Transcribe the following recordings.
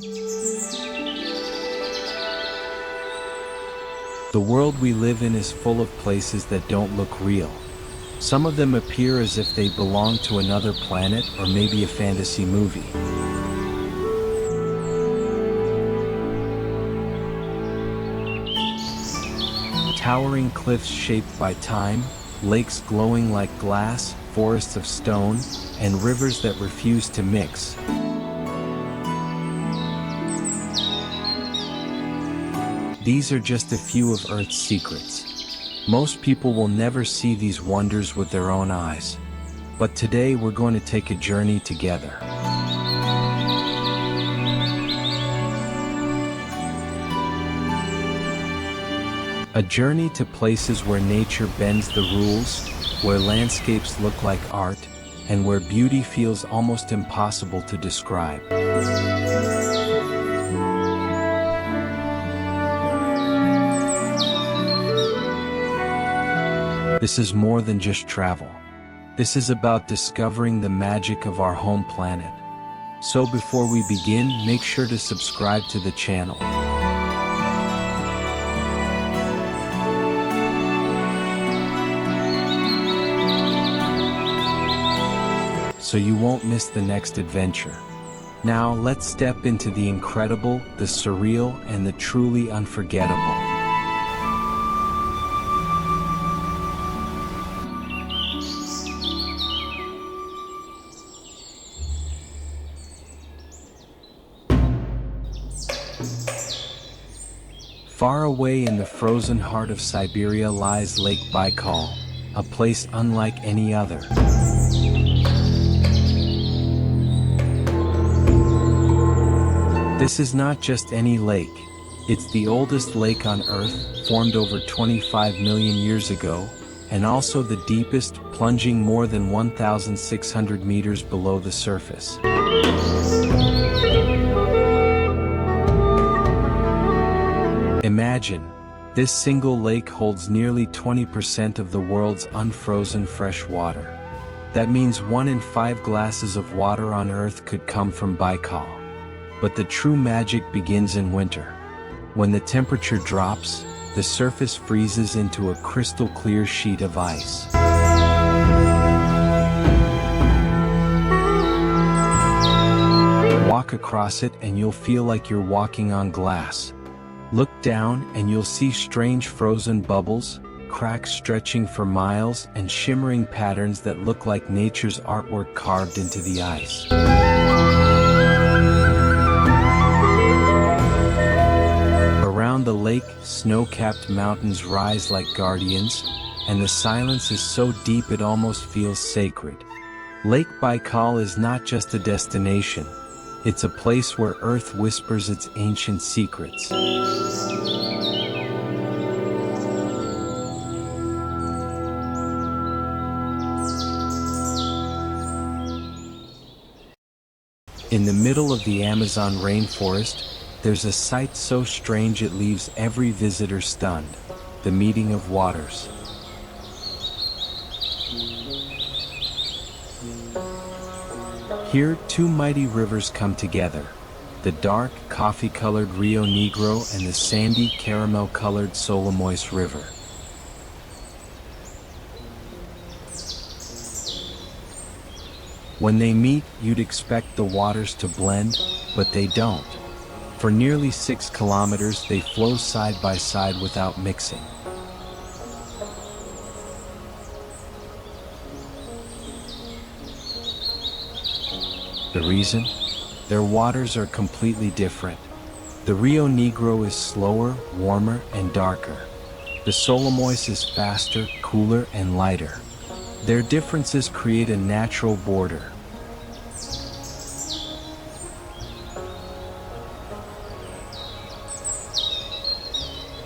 The world we live in is full of places that don't look real. Some of them appear as if they belong to another planet or maybe a fantasy movie. Towering cliffs shaped by time, lakes glowing like glass, forests of stone, and rivers that refuse to mix. These are just a few of Earth's secrets. Most people will never see these wonders with their own eyes. But today we're going to take a journey together. A journey to places where nature bends the rules, where landscapes look like art, and where beauty feels almost impossible to describe. This is more than just travel. This is about discovering the magic of our home planet. So before we begin, make sure to subscribe to the channel. So you won't miss the next adventure. Now let's step into the incredible, the surreal, and the truly unforgettable. Far away in the frozen heart of Siberia lies Lake Baikal, a place unlike any other. This is not just any lake. It's the oldest lake on Earth, formed over 25 million years ago, and also the deepest, plunging more than 1,600 meters below the surface. Imagine, this single lake holds nearly 20% of the world's unfrozen fresh water. That means 1 in 5 glasses of water on Earth could come from Baikal. But the true magic begins in winter. When the temperature drops, the surface freezes into a crystal clear sheet of ice. Walk across it and you'll feel like you're walking on glass. Look down and you'll see strange frozen bubbles, cracks stretching for miles, and shimmering patterns that look like nature's artwork carved into the ice. Around the lake, snow-capped mountains rise like guardians, and the silence is so deep it almost feels sacred. Lake Baikal is not just a destination. It's a place where Earth whispers its ancient secrets. In the middle of the Amazon rainforest, there's a sight so strange it leaves every visitor stunned: the meeting of waters. Here, 2 mighty rivers come together: the dark, coffee-colored Rio Negro and the sandy, caramel-colored Solomois River. When they meet, you'd expect the waters to blend, but they don't. For nearly 6 kilometers, they flow side by side without mixing. The reason? Their waters are completely different. The Rio Negro is slower, warmer, and darker. The Solomois is faster, cooler, and lighter. Their differences create a natural border.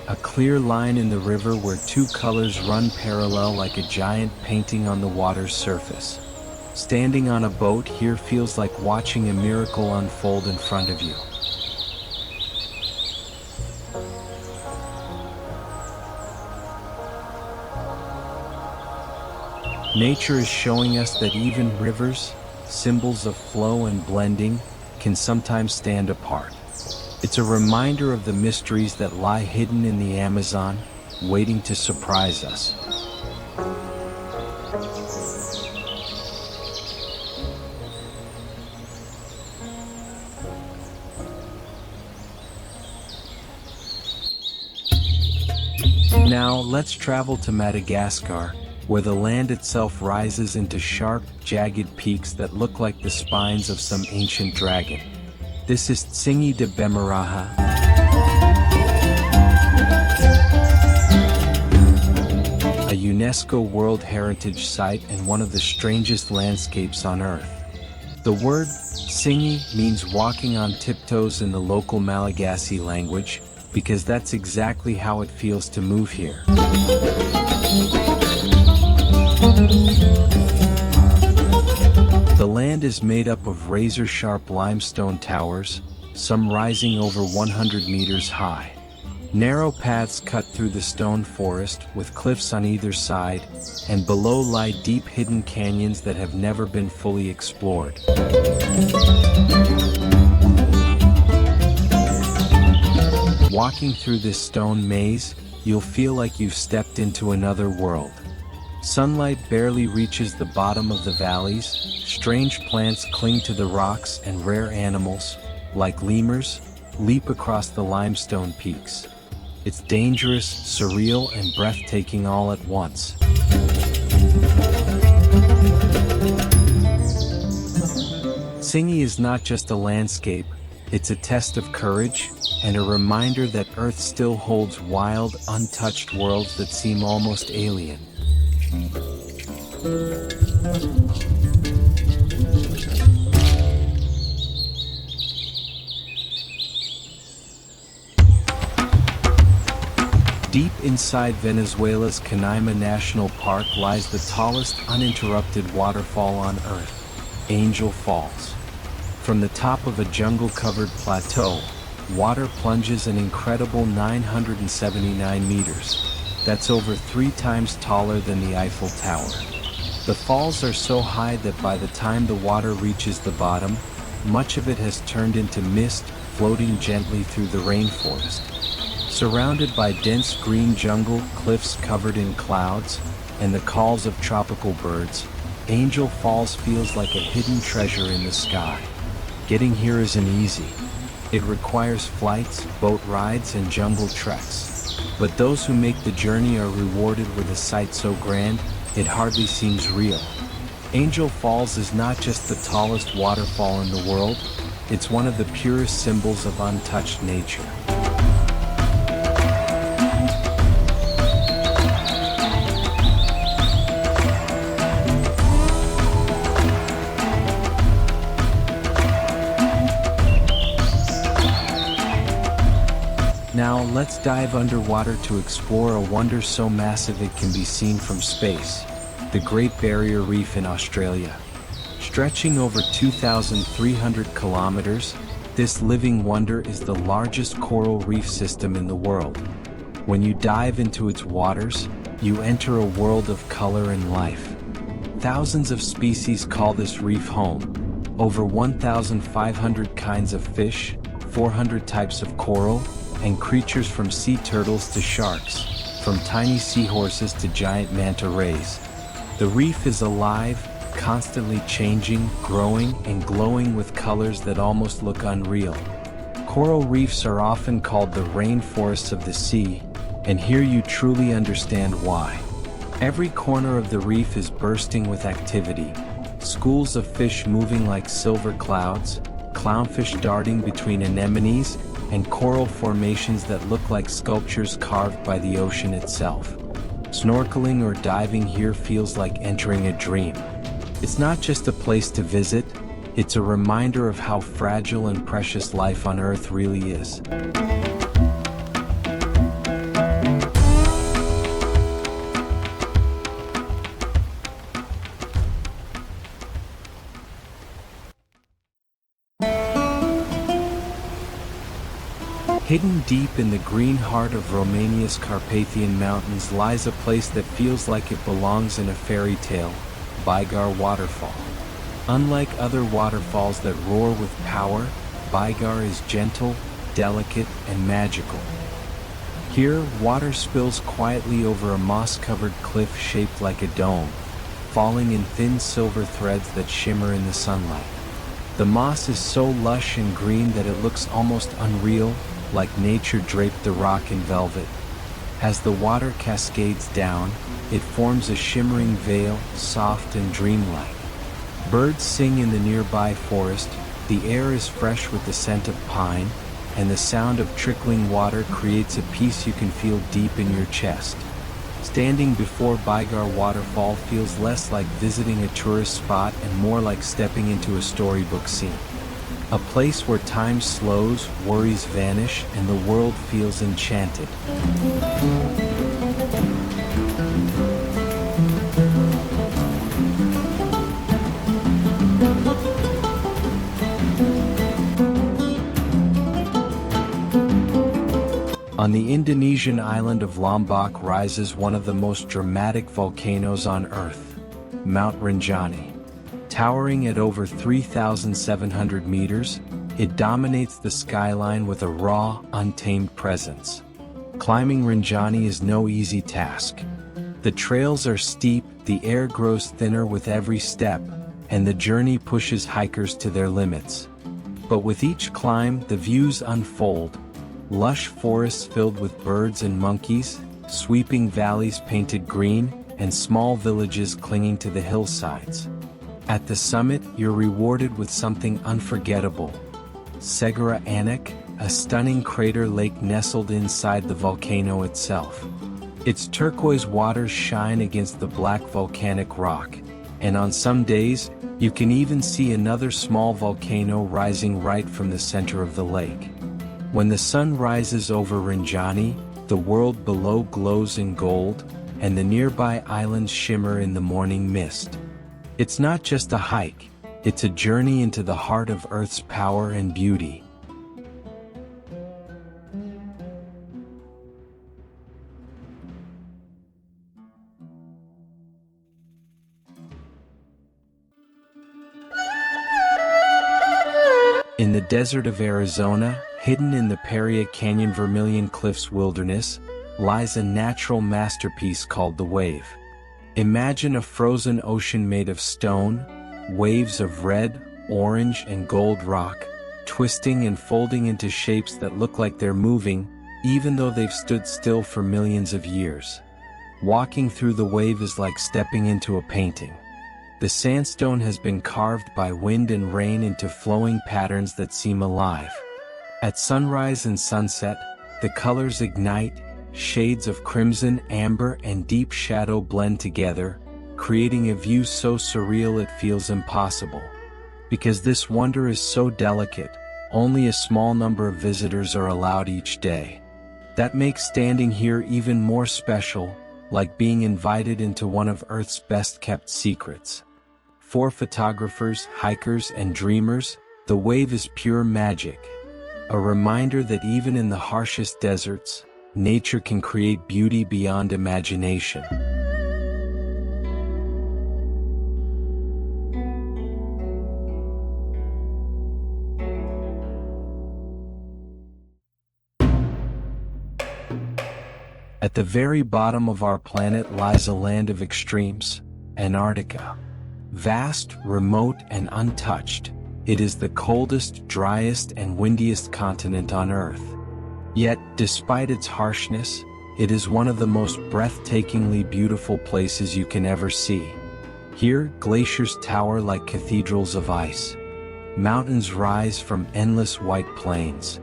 A clear line in the river where 2 colors run parallel like a giant painting on the water's surface. Standing on a boat here feels like watching a miracle unfold in front of you. Nature is showing us that even rivers, symbols of flow and blending, can sometimes stand apart. It's a reminder of the mysteries that lie hidden in the Amazon, waiting to surprise us. Now, let's travel to Madagascar, where the land itself rises into sharp, jagged peaks that look like the spines of some ancient dragon. This is Tsingy de Bemaraha, a UNESCO World Heritage Site and one of the strangest landscapes on Earth. The word Tsingy means walking on tiptoes in the local Malagasy language, because that's exactly how it feels to move here. The land is made up of razor-sharp limestone towers, some rising over 100 meters high. Narrow paths cut through the stone forest with cliffs on either side, and below lie deep hidden canyons that have never been fully explored. Walking through this stone maze, you'll feel like you've stepped into another world. Sunlight barely reaches the bottom of the valleys, strange plants cling to the rocks, and rare animals, like lemurs, leap across the limestone peaks. It's dangerous, surreal, and breathtaking all at once. Tsingy is not just a landscape, it's a test of courage, and a reminder that Earth still holds wild, untouched worlds that seem almost alien. Deep inside Venezuela's Canaima National Park lies the tallest uninterrupted waterfall on Earth, Angel Falls. From the top of a jungle-covered plateau, water plunges an incredible 979 meters. That's over 3 times taller than the Eiffel Tower. The falls are so high that by the time the water reaches the bottom, much of it has turned into mist, floating gently through the rainforest. Surrounded by dense green jungle, cliffs covered in clouds, and the calls of tropical birds, Angel Falls feels like a hidden treasure in the sky. Getting here isn't easy. It requires flights, boat rides, and jungle treks. But those who make the journey are rewarded with a sight so grand, it hardly seems real. Angel Falls is not just the tallest waterfall in the world, it's one of the purest symbols of untouched nature. Now, let's dive underwater to explore a wonder so massive it can be seen from space, the Great Barrier Reef in Australia. Stretching over 2,300 kilometers, this living wonder is the largest coral reef system in the world. When you dive into its waters, you enter a world of color and life. Thousands of species call this reef home. Over 1,500 kinds of fish, 400 types of coral, and creatures from sea turtles to sharks, from tiny seahorses to giant manta rays. The reef is alive, constantly changing, growing, and glowing with colors that almost look unreal. Coral reefs are often called the rainforests of the sea, and here you truly understand why. Every corner of the reef is bursting with activity. Schools of fish moving like silver clouds, clownfish darting between anemones, and coral formations that look like sculptures carved by the ocean itself. Snorkeling or diving here feels like entering a dream. It's not just a place to visit, it's a reminder of how fragile and precious life on Earth really is. Hidden deep in the green heart of Romania's Carpathian Mountains lies a place that feels like it belongs in a fairy tale, Bigar Waterfall. Unlike other waterfalls that roar with power, Bigar is gentle, delicate and magical. Here, water spills quietly over a moss-covered cliff shaped like a dome, falling in thin silver threads that shimmer in the sunlight. The moss is so lush and green that it looks almost unreal, like nature draped the rock in velvet. As the water cascades down, it forms a shimmering veil, soft and dreamlike. Birds sing in the nearby forest, the air is fresh with the scent of pine, and the sound of trickling water creates a peace you can feel deep in your chest. Standing before Baigar waterfall feels less like visiting a tourist spot and more like stepping into a storybook scene. A place where time slows, worries vanish, and the world feels enchanted. On the Indonesian island of Lombok rises one of the most dramatic volcanoes on Earth, Mount Rinjani. Towering at over 3,700 meters, it dominates the skyline with a raw, untamed presence. Climbing Rinjani is no easy task. The trails are steep, the air grows thinner with every step, and the journey pushes hikers to their limits. But with each climb, the views unfold. Lush forests filled with birds and monkeys, sweeping valleys painted green, and small villages clinging to the hillsides. At the summit, you're rewarded with something unforgettable. Segara Anak, a stunning crater lake nestled inside the volcano itself. Its turquoise waters shine against the black volcanic rock, and on some days, you can even see another small volcano rising right from the center of the lake. When the sun rises over Rinjani, the world below glows in gold, and the nearby islands shimmer in the morning mist. It's not just a hike, it's a journey into the heart of Earth's power and beauty. In the desert of Arizona, hidden in the Paria Canyon Vermilion Cliffs wilderness, lies a natural masterpiece called the Wave. Imagine a frozen ocean made of stone, waves of red, orange, and gold rock, twisting and folding into shapes that look like they're moving, even though they've stood still for millions of years. Walking through the wave is like stepping into a painting. The sandstone has been carved by wind and rain into flowing patterns that seem alive. At sunrise and sunset, the colors ignite, shades of crimson, amber, and deep shadow blend together, creating a view so surreal it feels impossible. Because this wonder is so delicate, only a small number of visitors are allowed each day. That makes standing here even more special, like being invited into one of Earth's best-kept secrets. For photographers, hikers, and dreamers, the wave is pure magic. A reminder that even in the harshest deserts, nature can create beauty beyond imagination. At the very bottom of our planet lies a land of extremes, Antarctica. Vast, remote, and untouched, it is the coldest, driest, and windiest continent on Earth. Yet, despite its harshness, it is one of the most breathtakingly beautiful places you can ever see. Here, glaciers tower like cathedrals of ice. Mountains rise from endless white plains.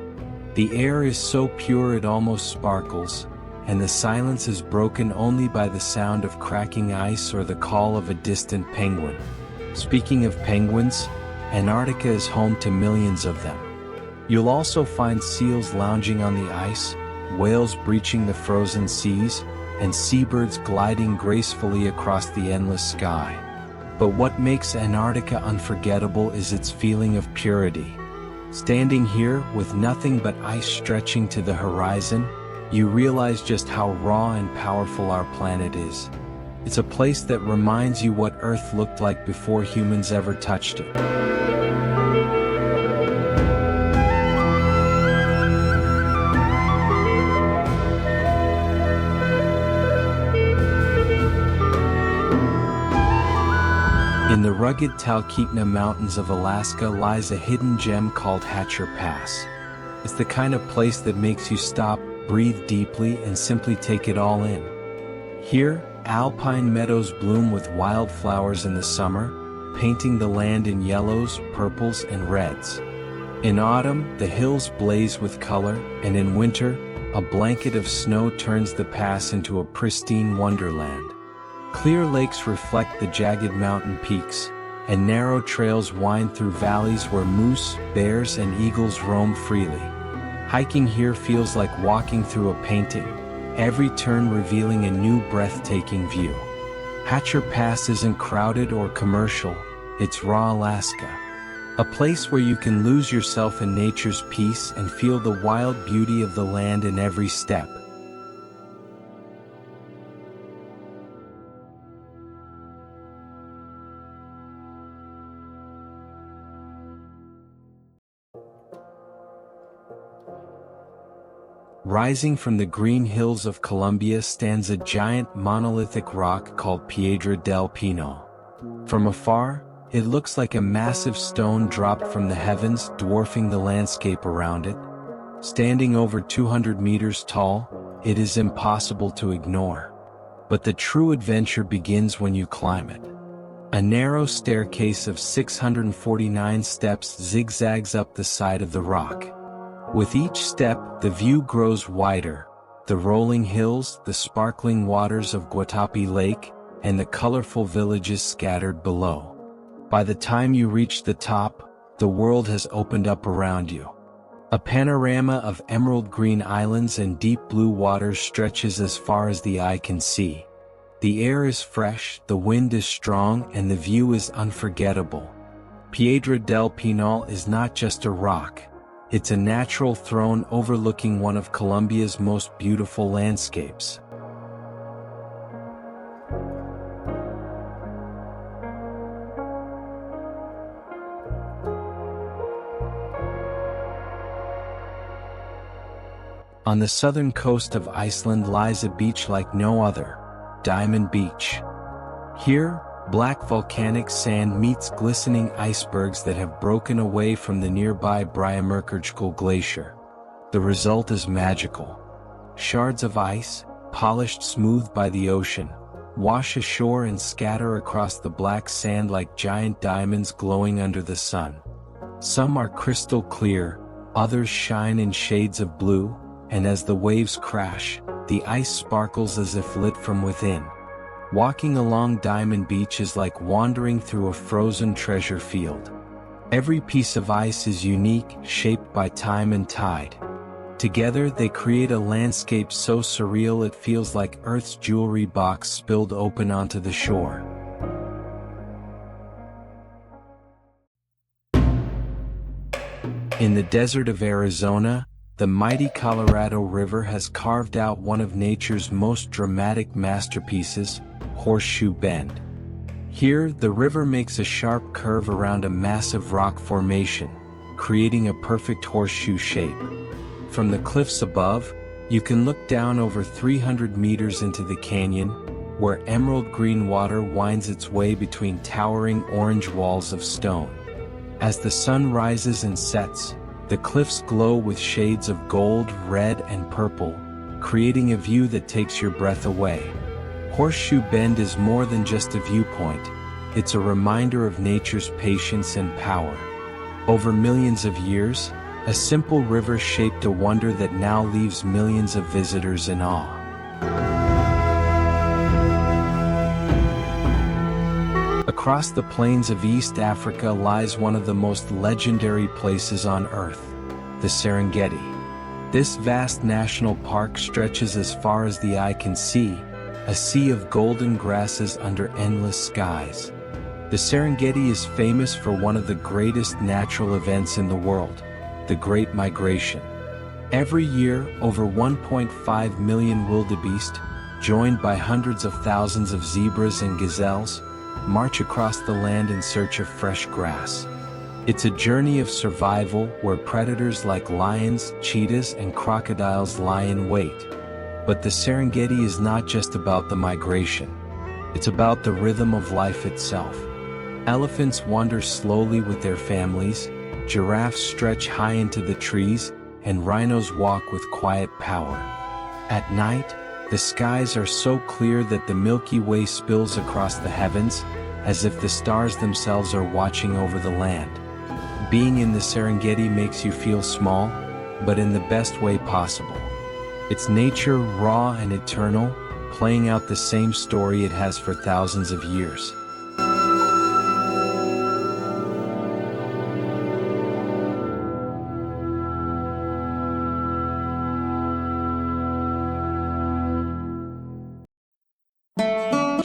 The air is so pure it almost sparkles, and the silence is broken only by the sound of cracking ice or the call of a distant penguin. Speaking of penguins, Antarctica is home to millions of them. You'll also find seals lounging on the ice, whales breaching the frozen seas, and seabirds gliding gracefully across the endless sky. But what makes Antarctica unforgettable is its feeling of purity. Standing here, with nothing but ice stretching to the horizon, you realize just how raw and powerful our planet is. It's a place that reminds you what Earth looked like before humans ever touched it. rugged Talkeetna Mountains of Alaska lies a hidden gem called Hatcher Pass. It's the kind of place that makes you stop, breathe deeply, and simply take it all in. Here, alpine meadows bloom with wildflowers in the summer, painting the land in yellows, purples, and reds. In autumn, the hills blaze with color, and in winter, a blanket of snow turns the pass into a pristine wonderland. Clear lakes reflect the jagged mountain peaks, and narrow trails wind through valleys where moose, bears, and eagles roam freely. Hiking here feels like walking through a painting, every turn revealing a new breathtaking view. Hatcher Pass isn't crowded or commercial, it's raw Alaska. A place where you can lose yourself in nature's peace and feel the wild beauty of the land in every step. Rising from the green hills of Colombia stands a giant monolithic rock called Piedra del Pino. From afar, it looks like a massive stone dropped from the heavens, dwarfing the landscape around it. Standing over 200 meters tall, it is impossible to ignore. But the true adventure begins when you climb it. A narrow staircase of 649 steps zigzags up the side of the rock. With each step, the view grows wider. The rolling hills, the sparkling waters of Guatapi Lake, and the colorful villages scattered below. By the time you reach the top, the world has opened up around you. A panorama of emerald green islands and deep blue waters stretches as far as the eye can see. The air is fresh, the wind is strong, and the view is unforgettable. Piedra del Pinol is not just a rock. It's a natural throne overlooking one of Colombia's most beautiful landscapes. On the southern coast of Iceland lies a beach like no other, Diamond Beach. Here, black volcanic sand meets glistening icebergs that have broken away from the nearby Breiðamerkurgil glacier. The result is magical. Shards of ice, polished smooth by the ocean, wash ashore and scatter across the black sand like giant diamonds glowing under the sun. Some are crystal clear, others shine in shades of blue, and as the waves crash, the ice sparkles as if lit from within. Walking along Diamond Beach is like wandering through a frozen treasure field. Every piece of ice is unique, shaped by time and tide. Together they create a landscape so surreal it feels like Earth's jewelry box spilled open onto the shore. In the desert of Arizona, the mighty Colorado River has carved out one of nature's most dramatic masterpieces, Horseshoe Bend. Here, the river makes a sharp curve around a massive rock formation, creating a perfect horseshoe shape. From the cliffs above, you can look down over 300 meters into the canyon, where emerald green water winds its way between towering orange walls of stone. As the sun rises and sets, the cliffs glow with shades of gold, red, and purple, creating a view that takes your breath away. Horseshoe Bend is more than just a viewpoint. It's a reminder of nature's patience and power. Over millions of years, a simple river shaped a wonder that now leaves millions of visitors in awe. Across the plains of East Africa lies one of the most legendary places on Earth, the Serengeti. This vast national park stretches as far as the eye can see, a sea of golden grasses under endless skies. The Serengeti is famous for one of the greatest natural events in the world, the Great Migration. Every year, over 1.5 million wildebeest, joined by hundreds of thousands of zebras and gazelles, march across the land in search of fresh grass. It's a journey of survival where predators like lions, cheetahs, and crocodiles lie in wait. But the Serengeti is not just about the migration. It's about the rhythm of life itself. Elephants wander slowly with their families, giraffes stretch high into the trees, and rhinos walk with quiet power. At night, the skies are so clear that the Milky Way spills across the heavens, as if the stars themselves are watching over the land. Being in the Serengeti makes you feel small, but in the best way possible. It's nature, raw and eternal, playing out the same story it has for thousands of years.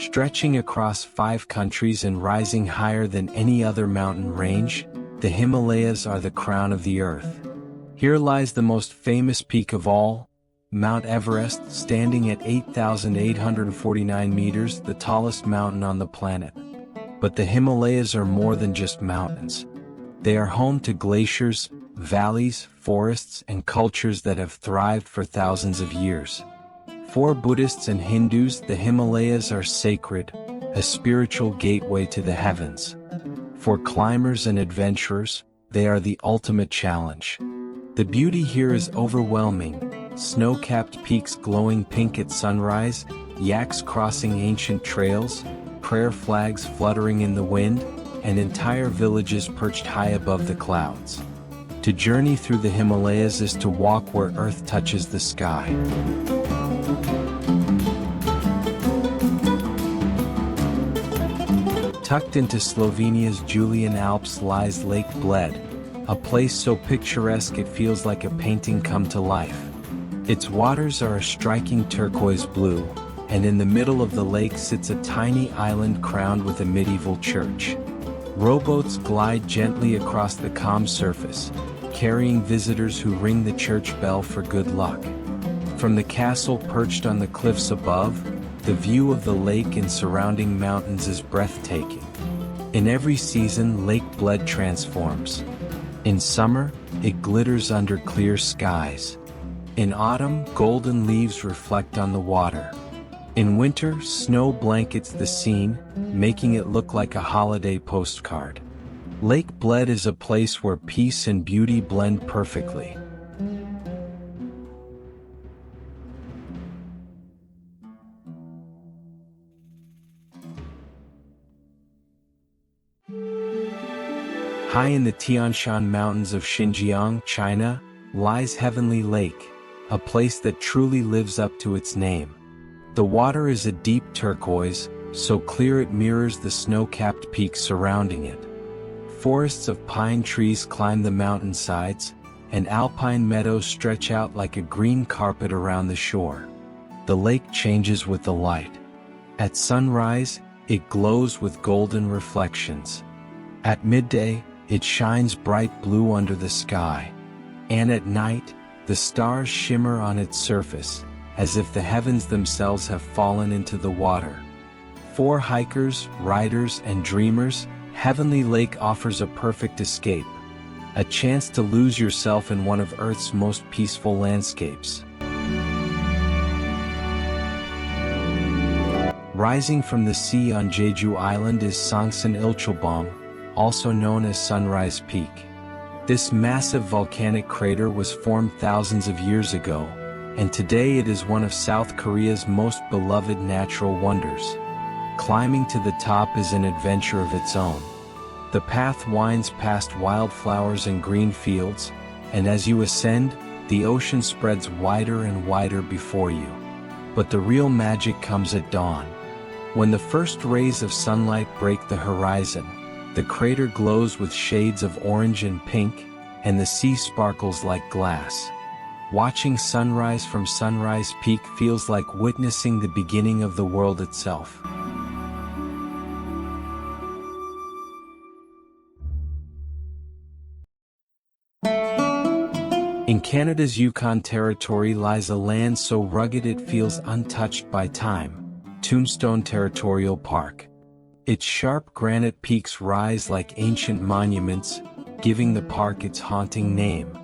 Stretching across 5 countries and rising higher than any other mountain range, the Himalayas are the crown of the earth. Here lies the most famous peak of all, Mount Everest, standing at 8,849 meters, the tallest mountain on the planet. But the Himalayas are more than just mountains. They are home to glaciers, valleys, forests, and cultures that have thrived for thousands of years. For Buddhists and Hindus, the Himalayas are sacred, a spiritual gateway to the heavens. For climbers and adventurers, they are the ultimate challenge. The beauty here is overwhelming. Snow-capped peaks glowing pink at sunrise, yaks crossing ancient trails, prayer flags fluttering in the wind, and entire villages perched high above the clouds. To journey through the Himalayas is to walk where earth touches the sky. Tucked into Slovenia's Julian Alps lies Lake Bled, a place so picturesque it feels like a painting come to life. Its waters are a striking turquoise blue, and in the middle of the lake sits a tiny island crowned with a medieval church. Rowboats glide gently across the calm surface, carrying visitors who ring the church bell for good luck. From the castle perched on the cliffs above, the view of the lake and surrounding mountains is breathtaking. In every season, Lake Bled transforms. In summer, it glitters under clear skies. In autumn, golden leaves reflect on the water. In winter, snow blankets the scene, making it look like a holiday postcard. Lake Bled is a place where peace and beauty blend perfectly. High in the Tian Shan Mountains of Xinjiang, China, lies Heavenly Lake, a place that truly lives up to its name. The water is a deep turquoise, so clear it mirrors the snow-capped peaks surrounding it. Forests of pine trees climb the mountainsides, and alpine meadows stretch out like a green carpet around the shore. The lake changes with the light. At sunrise, it glows with golden reflections. At midday, it shines bright blue under the sky. And at night, the stars shimmer on its surface, as if the heavens themselves have fallen into the water. For hikers, riders, and dreamers, Heavenly Lake offers a perfect escape, a chance to lose yourself in one of Earth's most peaceful landscapes. Rising from the sea on Jeju Island is Songsan Ilchulbong, also known as Sunrise Peak. This massive volcanic crater was formed thousands of years ago, and today it is one of South Korea's most beloved natural wonders. Climbing to the top is an adventure of its own. The path winds past wildflowers and green fields, and as you ascend, the ocean spreads wider and wider before you. But the real magic comes at dawn. When the first rays of sunlight break the horizon, the crater glows with shades of orange and pink, and the sea sparkles like glass. Watching sunrise from Sunrise Peak feels like witnessing the beginning of the world itself. In Canada's Yukon Territory lies a land so rugged it feels untouched by time, Tombstone Territorial Park. Its sharp granite peaks rise like ancient monuments, giving the park its haunting name.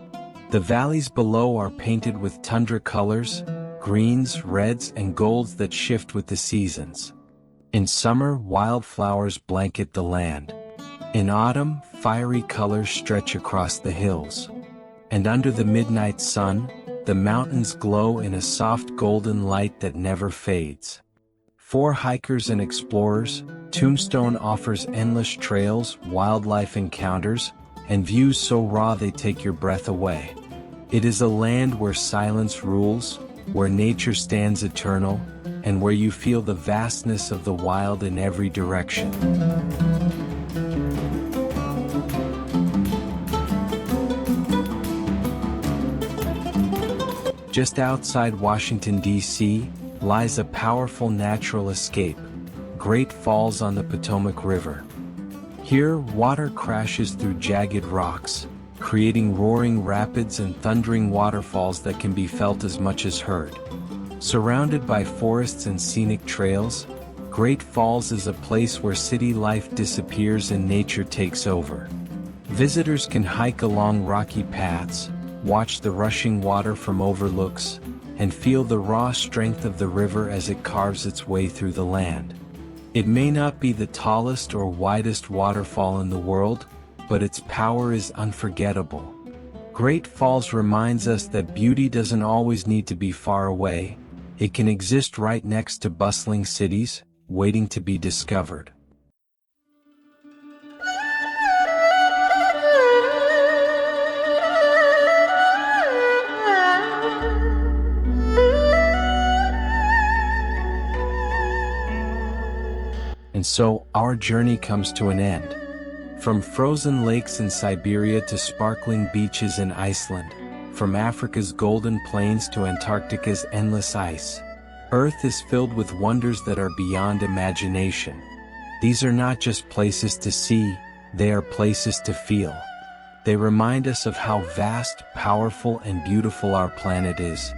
The valleys below are painted with tundra colors, greens, reds, and golds that shift with the seasons. In summer, wildflowers blanket the land, In autumn, fiery colors stretch across the hills. And under the midnight sun, the mountains glow in a soft golden light that never fades. For hikers and explorers, Tombstone offers endless trails, wildlife encounters, and views so raw they take your breath away. It is a land where silence rules, where nature stands eternal, and where you feel the vastness of the wild in every direction. Just outside Washington, D.C., lies a powerful natural escape, Great Falls on the Potomac River. Here, water crashes through jagged rocks, creating roaring rapids and thundering waterfalls that can be felt as much as heard. Surrounded by forests and scenic trails, Great Falls is a place where city life disappears and nature takes over. Visitors can hike along rocky paths, watch the rushing water from overlooks, and feel the raw strength of the river as it carves its way through the land. It may not be the tallest or widest waterfall in the world, but its power is unforgettable. Great Falls reminds us that beauty doesn't always need to be far away. It can exist right next to bustling cities, waiting to be discovered. And so, our journey comes to an end. From frozen lakes in Siberia to sparkling beaches in Iceland, from Africa's golden plains to Antarctica's endless ice, Earth is filled with wonders that are beyond imagination. These are not just places to see, they are places to feel. They remind us of how vast, powerful, and beautiful our planet is.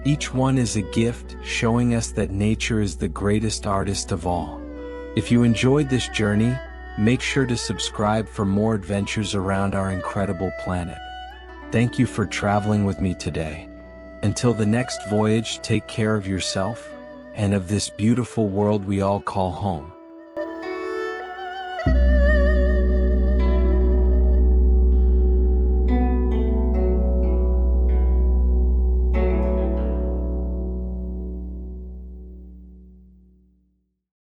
Each one is a gift, showing us that nature is the greatest artist of all. If you enjoyed this journey, make sure to subscribe for more adventures around our incredible planet. Thank you for traveling with me today. Until the next voyage, take care of yourself and of this beautiful world we all call home.